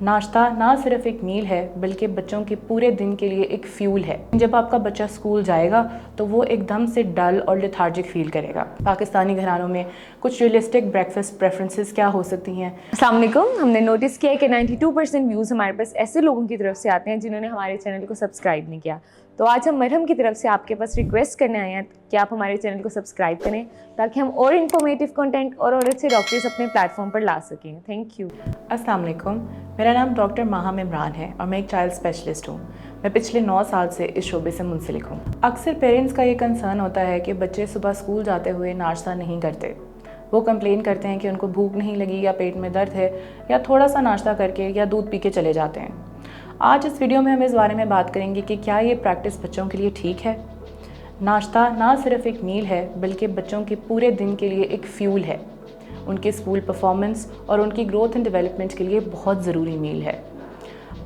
नाश्ता ना सिर्फ एक मील है बल्कि बच्चों के पूरे दिन के लिए एक फ्यूल है। जब आपका बच्चा स्कूल जाएगा तो वो एकदम से डल और लेथार्जिक फील करेगा। पाकिस्तानी घरानों में कुछ रियलिस्टिक ब्रेकफास्ट प्रेफरेंसेस क्या हो सकती हैं? अस्सलाम वालेकुम। हमने नोटिस किया है कि 92% व्यूज़ हमारे पास ऐसे लोगों की तरफ से आते हैं जिन्होंने हमारे चैनल को सब्सक्राइब नहीं किया। तो आज हम मरहम की तरफ से आपके पास रिक्वेस्ट करने आए हैं कि आप हमारे चैनल को सब्सक्राइब करें ताकि हम और इन्फॉर्मेटिव कंटेंट और अच्छे डॉक्टर्स अपने प्लेटफॉर्म पर ला सकें। Thank you. अस्सलाम वालेकुम, मेरा नाम डॉक्टर माहम इमरान है और मैं एक चाइल्ड स्पेशलिस्ट हूँ। मैं पिछले 9 साल से इस शोबे से मुंसलिक हूँ। अक्सर पेरेंट्स का ये कंसर्न होता है कि बच्चे सुबह स्कूल जाते हुए नाश्ता नहीं करते। वो कंप्लेन करते हैं कि उनको भूख नहीं लगी या पेट में दर्द है या थोड़ा सा नाश्ता करके या दूध पी के चले जाते हैं। आज इस वीडियो में हम इस बारे में बात करेंगे कि क्या ये प्रैक्टिस बच्चों के लिए ठीक है। नाश्ता ना सिर्फ एक मील है बल्कि बच्चों के पूरे दिन के लिए एक फ्यूल है। उनके स्कूल परफॉर्मेंस और उनकी ग्रोथ एंड डेवलपमेंट के लिए बहुत ज़रूरी मील है।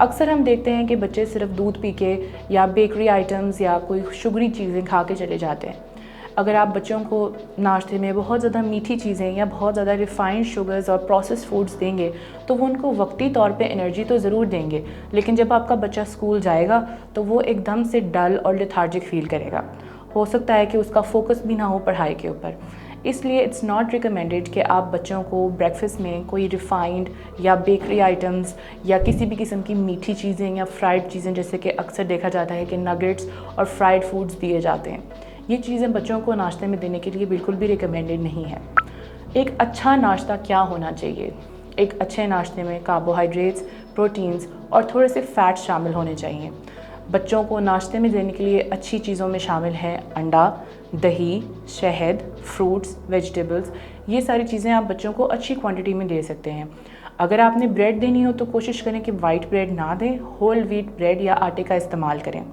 अक्सर हम देखते हैं कि बच्चे सिर्फ दूध पी के या बेकरी आइटम्स या कोई शुगरी चीज़ें खा के चले जाते हैं। अगर आप बच्चों को नाश्ते में बहुत ज़्यादा मीठी चीज़ें या बहुत ज़्यादा रिफ़ाइंड शुगर्स और प्रोसेस्ड फूड्स देंगे तो वो उनको वक्ती तौर पे एनर्जी तो ज़रूर देंगे, लेकिन जब आपका बच्चा स्कूल जाएगा तो वो एकदम से डल और लेथार्जिक फील करेगा। हो सकता है कि उसका फोकस भी ना हो पढ़ाई के ऊपर। इसलिए इट्स नॉट रिकमेंडेड कि आप बच्चों को ब्रेकफास्ट में कोई रिफ़ाइंड या बेकरी आइटम्स या किसी भी किस्म की मीठी चीज़ें या फ्राइड चीज़ें, जैसे कि अक्सर देखा जाता है कि नगेट्स और फ्राइड फूड्स दिए जाते हैं, ये चीज़ें बच्चों को नाश्ते में देने के लिए बिल्कुल भी रिकमेंडेड नहीं है। एक अच्छा नाश्ता क्या होना चाहिए? एक अच्छे नाश्ते में कार्बोहाइड्रेट्स, प्रोटीन्स और थोड़े से फैट्स शामिल होने चाहिए। बच्चों को नाश्ते में देने के लिए अच्छी चीज़ों में शामिल हैं अंडा, दही, शहद, फ्रूट्स, वेजिटेबल्स। ये सारी चीज़ें आप बच्चों को अच्छी क्वांटिटी में दे सकते हैं। अगर आपने ब्रेड देनी हो तो कोशिश करें कि वाइट ब्रेड ना दें, होल व्हीट ब्रेड या आटे का इस्तेमाल करें।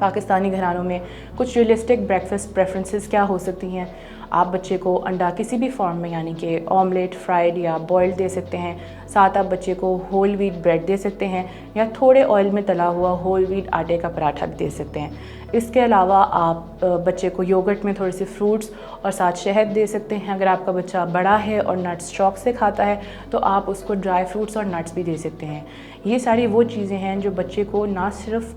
पाकिस्तानी घरानों में कुछ रियलिस्टिक ब्रेकफास्ट प्रेफरेंसेस क्या हो सकती हैं? आप बच्चे को अंडा किसी भी फॉर्म में, यानी कि ऑमलेट, फ्राइड या बॉइल्ड दे सकते हैं। साथ आप बच्चे को होल व्हीट ब्रेड दे सकते हैं या थोड़े ऑयल में तला हुआ होल व्हीट आटे का पराठा भी दे सकते हैं। इसके अलावा आप बच्चे को योगर्ट में थोड़े से फ्रूट्स और साथ शहद दे सकते हैं। अगर आपका बच्चा बड़ा है और नट्स शौक से खाता है तो आप उसको ड्राई फ्रूट्स और नट्स भी दे सकते हैं। ये सारी वो चीज़ें हैं जो बच्चे को ना सिर्फ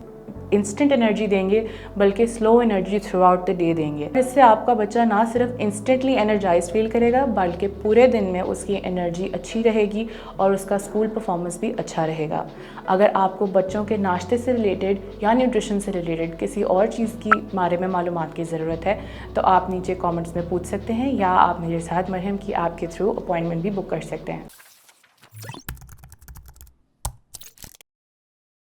इंस्टेंट एनर्जी देंगे बल्कि slow energy through out the day देंगे। इससे आपका बच्चा ना सिर्फ इंस्टेंटली एनर्जाइज फील करेगा बल्कि पूरे दिन में उसकी एनर्जी अच्छी रहेगी और उसका स्कूल परफॉर्मेंस भी अच्छा रहेगा। अगर आपको बच्चों के नाश्ते से रिलेटेड या न्यूट्रिशन से रिलेटेड किसी और चीज़ की बारे में मालूमात की ज़रूरत है तो आप नीचे कमेंट्स में पूछ सकते हैं या आप मेरे साथ मरहम की ऐप के थ्रू अपॉइंटमेंट भी बुक कर सकते हैं।